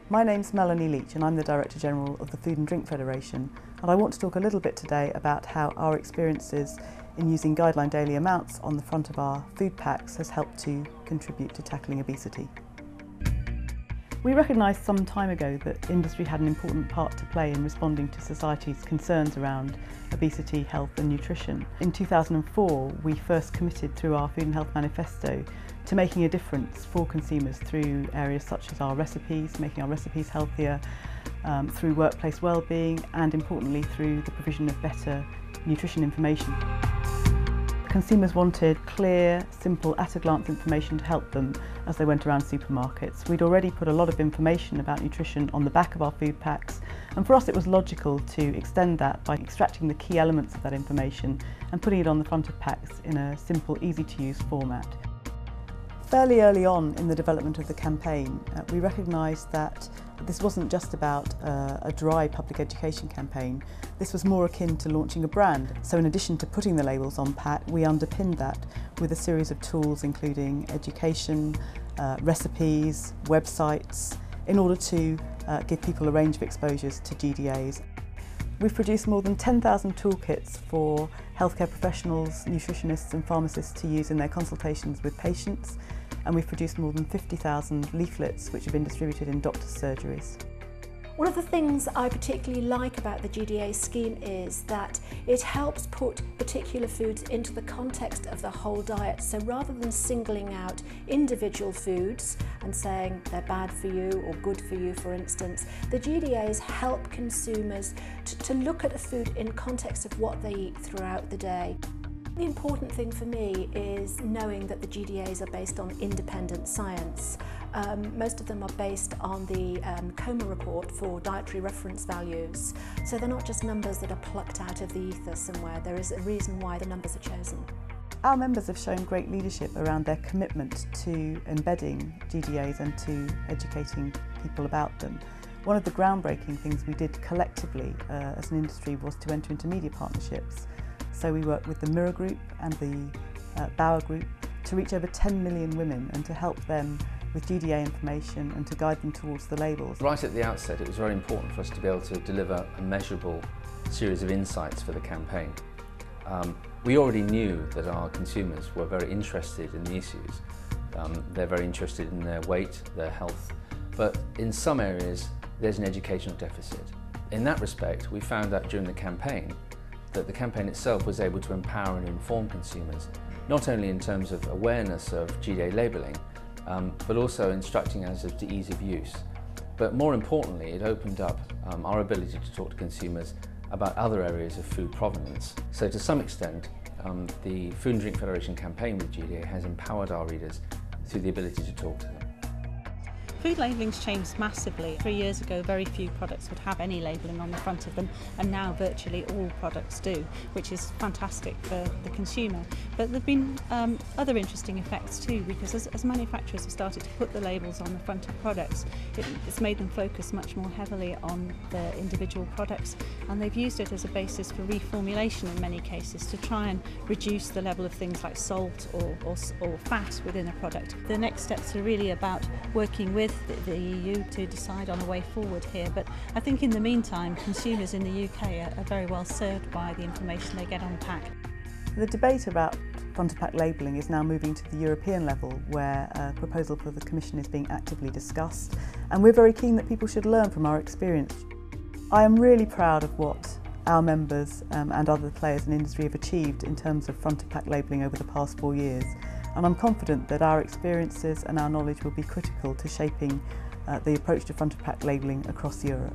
My name's Melanie Leach and I'm the Director General of the Food and Drink Federation, and I want to talk a little bit today about how our experiences in using Guideline daily amounts on the front of our food packs has helped to contribute to tackling obesity. We recognised some time ago that industry had an important part to play in responding to society's concerns around obesity, health and nutrition. In 2004, we first committed through our Food and Health Manifesto to making a difference for consumers through areas such as our recipes, making our recipes healthier, through workplace wellbeing and importantly through the provision of better nutrition information. Consumers wanted clear, simple, at-a-glance information to help them as they went around supermarkets. We'd already put a lot of information about nutrition on the back of our food packs, and for us it was logical to extend that by extracting the key elements of that information and putting it on the front of packs in a simple, easy-to-use format. Fairly early on in the development of the campaign, we recognised that this wasn't just about a dry public education campaign. This was more akin to launching a brand. So in addition to putting the labels on pack, we underpinned that with a series of tools including education, recipes, websites, in order to give people a range of exposures to GDAs. We've produced more than 10,000 toolkits for healthcare professionals, nutritionists and pharmacists to use in their consultations with patients, and we've produced more than 50,000 leaflets which have been distributed in doctors' surgeries. One of the things I particularly like about the GDA scheme is that it helps put particular foods into the context of the whole diet. So rather than singling out individual foods and saying they're bad for you or good for you, for instance, the GDAs help consumers to look at a food in context of what they eat throughout the day. The important thing for me is knowing that the GDAs are based on independent science. Most of them are based on the COMA report for dietary reference values. So they're not just numbers that are plucked out of the ether somewhere. There is a reason why the numbers are chosen. Our members have shown great leadership around their commitment to embedding GDAs and to educating people about them. One of the groundbreaking things we did collectively as an industry was to enter into media partnerships. So we worked with the Mirror Group and the Bauer Group to reach over 10 million women and to help them with GDA information and to guide them towards the labels. Right at the outset, it was very important for us to be able to deliver a measurable series of insights for the campaign. We already knew that our consumers were very interested in the issues. They're very interested in their weight, their health, but in some areas there's an educational deficit. In that respect, we found out during the campaign that the campaign itself was able to empower and inform consumers, not only in terms of awareness of GDA labelling, but also instructing us as to ease of use. But more importantly, it opened up our ability to talk to consumers about other areas of food provenance. So to some extent, the Food and Drink Federation campaign with GDA has empowered our readers through the ability to talk to them. Food labelling's changed massively. 3 years ago, very few products would have any labelling on the front of them, and now virtually all products do, which is fantastic for the consumer. But there have been other interesting effects too, because as manufacturers have started to put the labels on the front of products, it's made them focus much more heavily on the individual products, and they've used it as a basis for reformulation in many cases to try and reduce the level of things like salt or fat within a product. The next steps are really about working with the EU to decide on a way forward here, but I think in the meantime consumers in the UK are very well served by the information they get on pack. The debate about front of pack labelling is now moving to the European level, where a proposal for the Commission is being actively discussed, and we're very keen that people should learn from our experience. I am really proud of what our members and other players in industry have achieved in terms of front of pack labelling over the past 4 years. And I'm confident that our experiences and our knowledge will be critical to shaping the approach to front of pack labelling across Europe.